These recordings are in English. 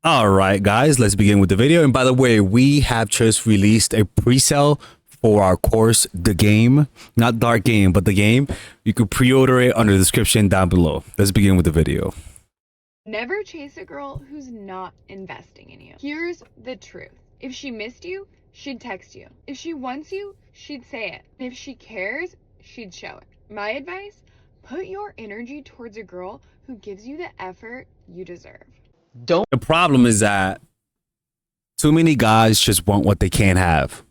All right, guys, let's begin with the video. And by the way, we have just released a pre-sale for our course, The Game, not Dark Game, but The Game. You can pre-order it under the description down below. Let's begin with the video. Never chase a girl who's not investing in you. Here's the truth. If she missed you, she'd text you. If she wants you, she'd say it. If she cares, she'd show it. My advice, put your energy towards a girl who gives you the effort you deserve. The problem is that too many guys just want what they can't have.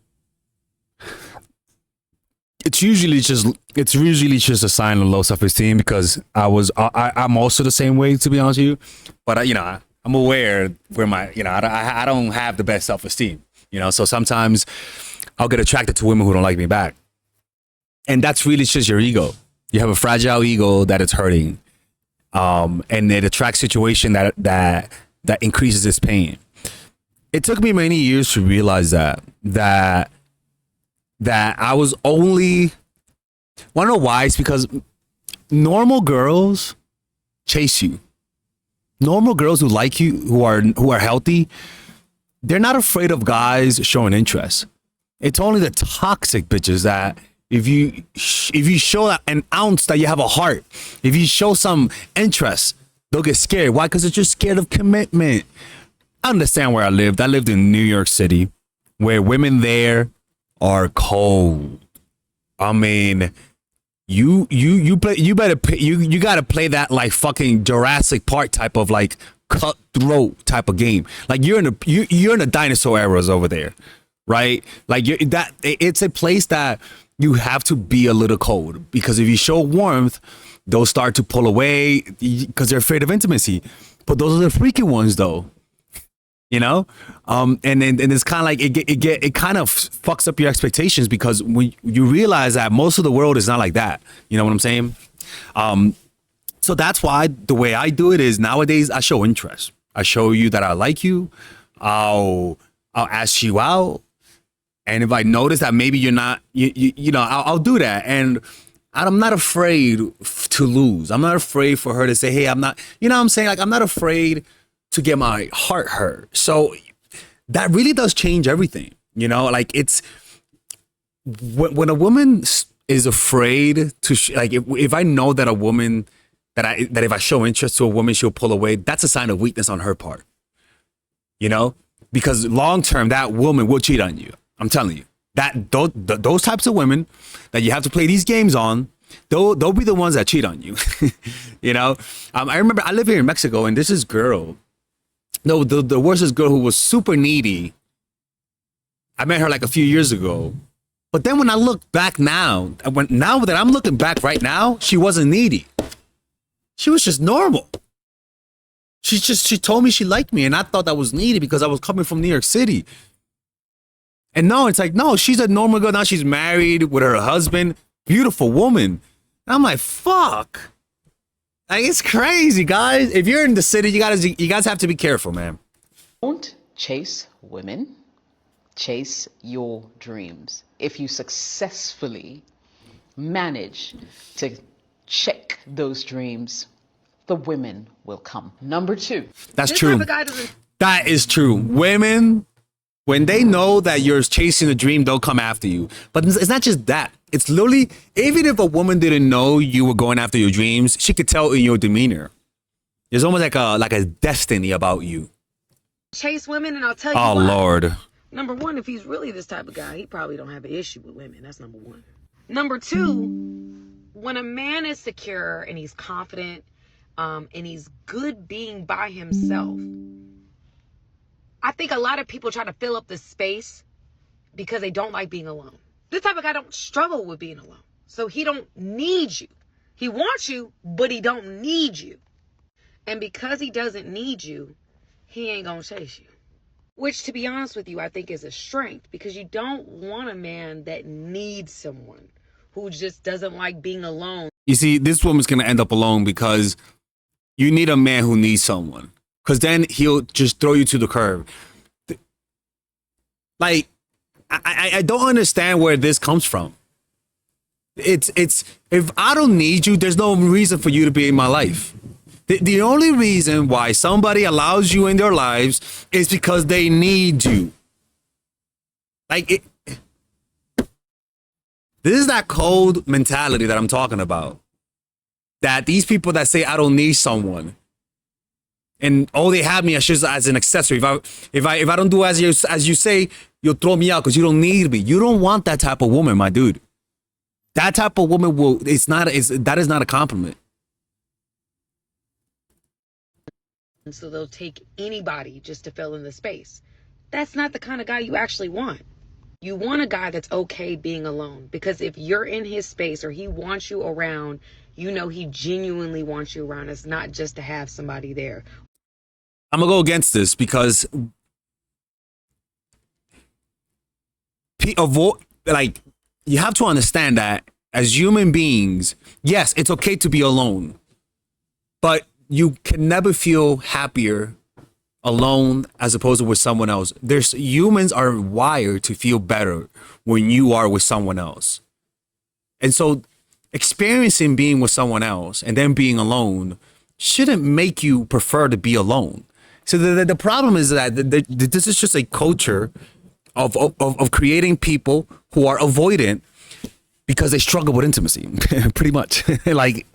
It's usually just a sign of low self-esteem, because I'm also the same way, to be honest with you. But I'm aware where I don't have the best self-esteem, so sometimes I'll get attracted to women who don't like me back. And that's really just your ego. You have a fragile ego that it's hurting. And it attracts situation that increases its pain. It took me many years to realize that I was only, wanna know why? It's because normal girls chase you. Normal girls who like you, who are healthy, they're not afraid of guys showing interest. It's only the toxic bitches that if you show an ounce that you have a heart, if you show some interest, they'll get scared. Why? Because they're just scared of commitment. I understand where I lived. I lived in New York City, where women there are cold. I mean, you gotta play that like fucking Jurassic Park type of like cutthroat type of game. Like you're in the dinosaur eras over there, right? Like it's a place that you have to be a little cold, because if you show warmth, they'll start to pull away because they're afraid of intimacy. But those are the freaky ones, though. And it's kind of like it kind of fucks up your expectations, because when you realize that most of the world is not like that. You know what I'm saying? So that's why the way I do it is nowadays I show interest. I show you that I like you. I'll ask you out. And if I notice that maybe you're not, I'll do that. And I'm not afraid to lose. I'm not afraid for her to say, hey, I'm not, what I'm saying? Like, I'm not afraid to get my heart hurt. So that really does change everything. Like it's when a woman is afraid to, like, if I know that a woman, that if I show interest to a woman, she'll pull away, that's a sign of weakness on her part, because long term, that woman will cheat on you. I'm telling you that those types of women that you have to play these games on, they'll be the ones that cheat on you. I remember I live here in Mexico, and this is girl. No, the worst is girl who was super needy. I met her like a few years ago, but then when I look back now that I'm looking back right now, she wasn't needy. She was just normal. She told me she liked me, and I thought that was needy because I was coming from New York City. And no, it's like, no, she's a normal girl. Now she's married with her husband. Beautiful woman. And I'm like, fuck. Like, it's crazy, guys. If you're in the city, you guys have to be careful, man. Don't chase women. Chase your dreams. If you successfully manage to check those dreams, the women will come. Number 2. That's true. That is true. Women, when they know that you're chasing a dream, they'll come after you. But it's not just that. It's literally, even if a woman didn't know you were going after your dreams, she could tell in your demeanor. There's almost like a destiny about you. Chase women, and I'll tell you why. Lord. Number 1, if he's really this type of guy, he probably don't have an issue with women. That's number 1. Number 2, when a man is secure and he's confident, and he's good being by himself, I think a lot of people try to fill up the space because they don't like being alone. This type of guy don't struggle with being alone. So he don't need you. He wants you, but he don't need you. And because he doesn't need you, he ain't gonna chase you. Which, to be honest with you, I think is a strength, because you don't want a man that needs someone, who just doesn't like being alone. You see, this woman's gonna end up alone because you need a man who needs someone. Because then he'll just throw you to the curb. Like, I don't understand where this comes from. It's if I don't need you, there's no reason for you to be in my life. The only reason why somebody allows you in their lives is because they need you. Like, this is that cold mentality that I'm talking about. That these people that say, I don't need someone. And they have me as just as an accessory. If I don't do as you say, you'll throw me out because you don't need me. You don't want that type of woman, my dude. That type of woman that is not a compliment. And so they'll take anybody just to fill in the space. That's not the kind of guy you actually want. You want a guy that's okay being alone, because if you're in his space or he wants you around, you know he genuinely wants you around. It's not just to have somebody there. I'm gonna go against this because you have to understand that as human beings, yes, it's okay to be alone, but you can never feel happier alone as opposed to with someone else. Humans are wired to feel better when you are with someone else. And so experiencing being with someone else and then being alone shouldn't make you prefer to be alone. So the problem is that this is just a culture of creating people who are avoidant because they struggle with intimacy, pretty much. Like,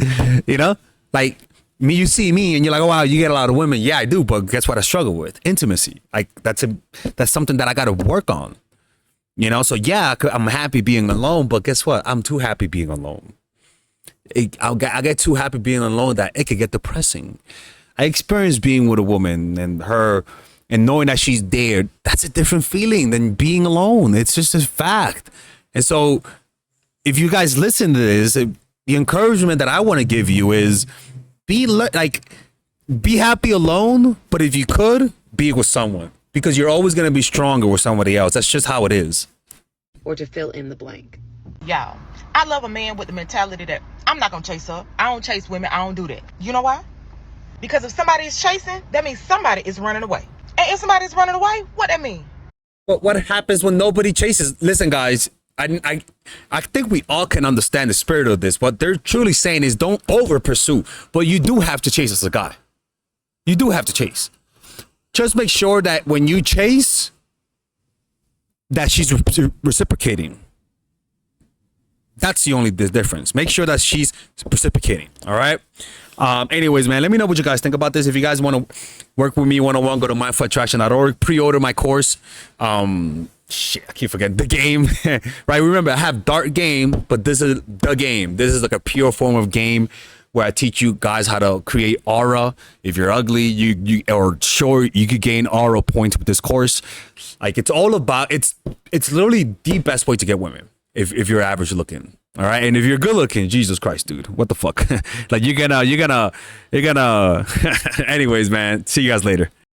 you know, like me, you see me and you're like, oh, wow, you get a lot of women. Yeah, I do. But guess what I struggle with? Intimacy. Like that's something that I got to work on, you know? So yeah, I'm happy being alone, but guess what? I'm too happy being alone. I get too happy being alone that it could get depressing. I experienced being with a woman and knowing that she's there. That's a different feeling than being alone. It's just a fact. And so if you guys listen to this, the encouragement that I want to give you is be happy alone. But if you could, be with someone, because you're always going to be stronger with somebody else. That's just how it is. Or to fill in the blank. Y'all, I love a man with the mentality that I'm not going to chase her. I don't chase women. I don't do that. You know why? Because if somebody is chasing, that means somebody is running away. And if somebody's running away, what that mean? But what happens when nobody chases? Listen, guys, I think we all can understand the spirit of this. What they're truly saying is don't over pursue, but you do have to chase as a guy. You do have to chase. Just make sure that when you chase, that she's reciprocating. That's the only difference. Make sure that she's reciprocating. All right. Anyways, man, let me know what you guys think about this. If you guys want to work with me one-on-one, go to mindfutattraction.org. Pre-order my course. Shit, I keep forgetting the game. Right? Remember, I have Dart Game, but this is the game. This is like a pure form of game where I teach you guys how to create aura. If you're ugly, you or short, you could gain aura points with this course. Like it's all about it's literally the best way to get women if you're average looking. All right, and if you're good looking, Jesus Christ, dude, what the fuck? Like you're gonna. Anyways, man, see you guys later.